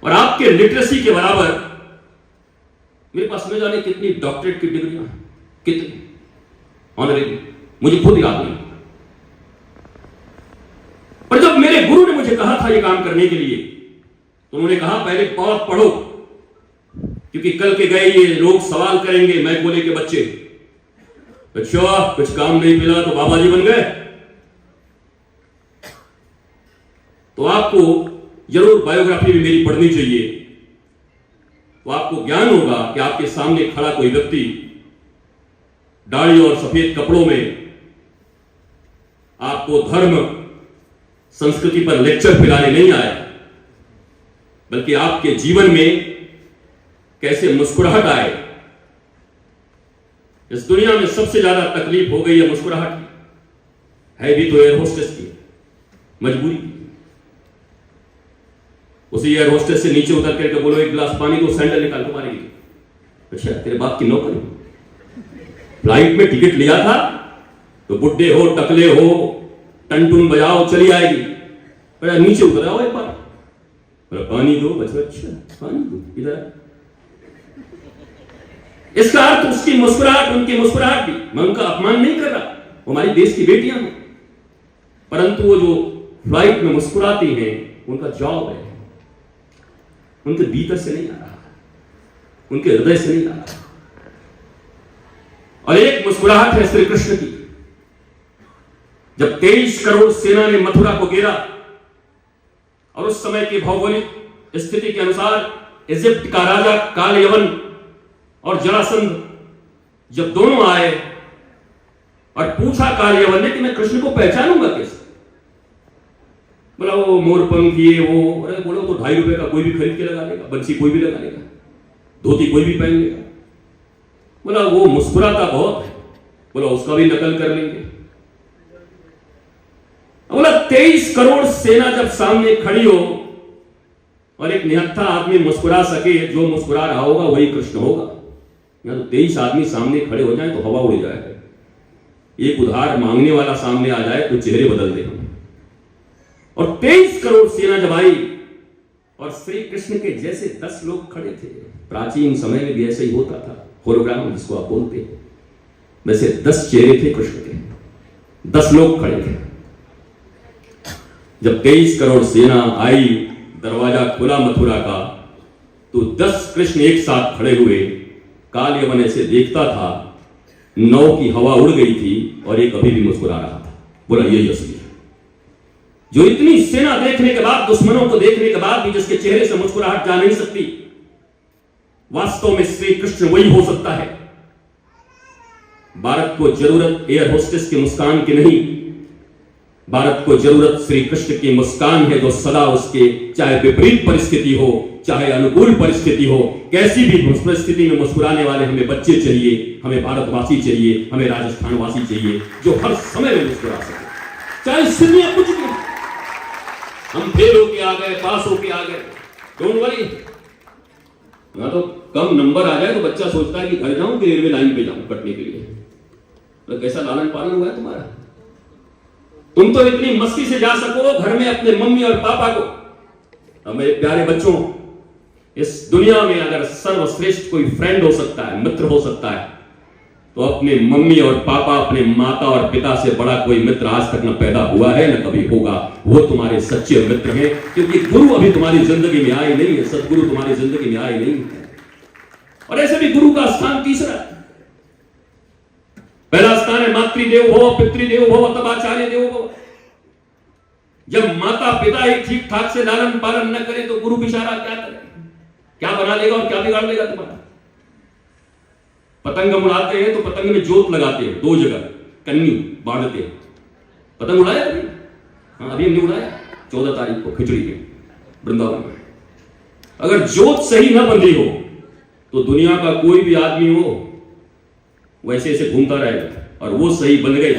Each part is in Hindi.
और आपके लिटरेसी के बराबर मेरे पास न जाने कितनी डॉक्टरेट की डिग्रियां, कितनी ऑनरेबल, मुझे खुद याद नहीं। पर जब मेरे गुरु ने मुझे कहा था यह काम करने के लिए, तो उन्होंने कहा पहले बहुत पढ़ो, क्योंकि कल के गए ये लोग सवाल करेंगे, मैं बोले के बच्चे, अच्छा कुछ काम नहीं मिला तो बाबा जी बन गए। तो आपको जरूर बायोग्राफी भी मेरी पढ़नी चाहिए, तो आपको ज्ञान होगा कि आपके सामने खड़ा कोई व्यक्ति दाढ़ी और सफेद कपड़ों में आपको धर्म संस्कृति पर लेक्चर पिलाने नहीं आया, बल्कि आपके जीवन में कैसे मुस्कुराहट आए। इस दुनिया में सबसे ज्यादा तकलीफ हो गई है मुस्कुराहट की, है भी तो एयर होस्टेस की मजबूरी। उसी एयर होस्टेस से नीचे उतर करके बोलो एक गिलास पानी को, सैंडल निकाल के मारेगी। अच्छा तेरे बाप की नौकरी, फ्लाइट में टिकट लिया था तो बुड्ढे हो टकले हो टन बजाओ चली आएगी, पर नीचे उतर आओ एक बार, पानी दो बच्चा, अच्छा पानी दो इधर। इसका अर्थ उसकी मुस्कुराहट, उनकी मुस्कुराहट भी, मैं उनका अपमान नहीं कर रहा, वो हमारी देश की बेटियां हैं, परंतु वो जो फ्लाइट में मुस्कुराती हैं उनका जॉब है, उनके भीतर से नहीं आ रहा, उनके हृदय से नहीं आ रहा। और एक मुस्कुराहट है श्री कृष्ण की। जब 23 करोड़ सेना ने मथुरा को घेरा और उस समय की भौगोलिक स्थिति के अनुसार इजिप्ट का राजा कालयवन और जरासंध जब दोनों आए और पूछा कालयवन ने कि मैं कृष्ण को पहचानूंगा कैसे, बोला वो मोरपंख ये वो, अरे बोलो तो 2.5 रुपए का कोई भी खरीद के लगा लेगा, बंसी कोई भी लगा लेगा, धोती कोई भी पहन लेगा। बोला वो मुस्कुराता बहुत है, बोला उसका भी नकल कर लेंगे। बोला 23 करोड़ सेना जब सामने खड़ी हो और एक निहत्था आदमी मुस्कुरा सके, जो मुस्कुरा रहा होगा वही कृष्ण होगा। या तो 23 आदमी सामने खड़े हो जाए तो हवा उड़ जाए, एक उधार मांगने वाला सामने आ जाए तो चेहरे बदल दे हम। और 23 करोड़ सेना जब आई और श्री कृष्ण के जैसे 10 लोग खड़े थे, प्राचीन समय में भी ऐसे ही होता था, होलोग्राम जिसको आप बोलते हैं, वैसे 10 चेहरे थे कृष्ण के, 10 लोग खड़े थे। जब 23 करोड़ सेना आई, दरवाजा खुला मथुरा का, तो 10 कृष्ण एक साथ खड़े हुए। कालयवन ऐसे देखता था, 9 की हवा उड़ गई थी और एक अभी भी मुस्कुरा रहा था। बोला यही असली है, जो इतनी सेना देखने के बाद, दुश्मनों को देखने के बाद भी जिसके चेहरे से मुस्कुराहट जा नहीं सकती, वास्तव में श्री कृष्ण वही हो सकता है। भारत को जरूरत एयर होस्टेस की मुस्कान की नहीं, भारत को जरूरत श्री कृष्ण की मुस्कान है, जो सदा उसके चाहे विपरीत परिस्थिति हो चाहे अनुकूल परिस्थिति हो, कैसी भी परिस्थिति में मुस्कुराने वाले हमें बच्चे चाहिए, हमें भारतवासी चाहिए, हमें राजस्थान वासी चाहिए, जो हर समय में मुस्कुरा सके, चाहे दुनिया कुछ भी। हम फेल होके आ गए, पास होके आ गए, डोंट वरी। ना तो कम नंबर आ जाए तो बच्चा सोचता है कि घर जाऊं कि रेलवे लाइन पे जाऊं कटने के लिए। तो कैसा लालन पालन हुआ है तुम्हारा? तुम तो इतनी मस्ती से जा सको घर में अपने मम्मी और पापा को। अब मेरे प्यारे बच्चों, इस दुनिया में अगर सर्वश्रेष्ठ कोई फ्रेंड हो सकता है, मित्र हो सकता है, तो अपने मम्मी और पापा, अपने माता और पिता से बड़ा कोई मित्र आज तक न पैदा हुआ है न कभी होगा। वो तुम्हारे सच्चे मित्र हैं, क्योंकि गुरु अभी तुम्हारी जिंदगी में आए नहीं है, सदगुरु तुम्हारी जिंदगी में आए नहीं है। और ऐसे भी गुरु का स्थान तीसरा है। पहला स्थान है मातृदेव भव, पितृदेव भव, तब आचार्य देव भव। जब माता पिता ही ठीक ठाक से लालन पालन न करे तो गुरु बिचारा क्या करे, क्या बना लेगा और क्या बिगाड़ लेगा तुम्हारा। पतंग उड़ाते हैं तो पतंग में जोत लगाते हैं 2 जगह, कन्नी बांधते हैं। पतंग उड़ाया अभी? हाँ अभी हमने उड़ाया 14 तारीख को खिचड़ी में वृंदावन में। अगर जोत सही न बंधी हो तो दुनिया का कोई भी आदमी हो वैसे ऐसे घूमता रहेगा, और वो सही बन गए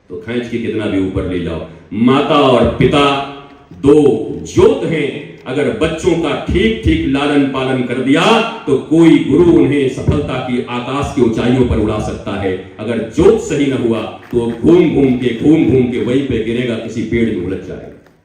तो खींच के कितना भी ऊपर ले जाओ। माता और पिता 2 ज्योत हैं, अगर बच्चों का ठीक ठीक लालन पालन कर दिया तो कोई गुरु उन्हें सफलता की आकाश की ऊंचाइयों पर उड़ा सकता है। अगर ज्योत सही न हुआ तो घूम घूम के वहीं पे गिरेगा, किसी पेड़ में उलझ जाएगा।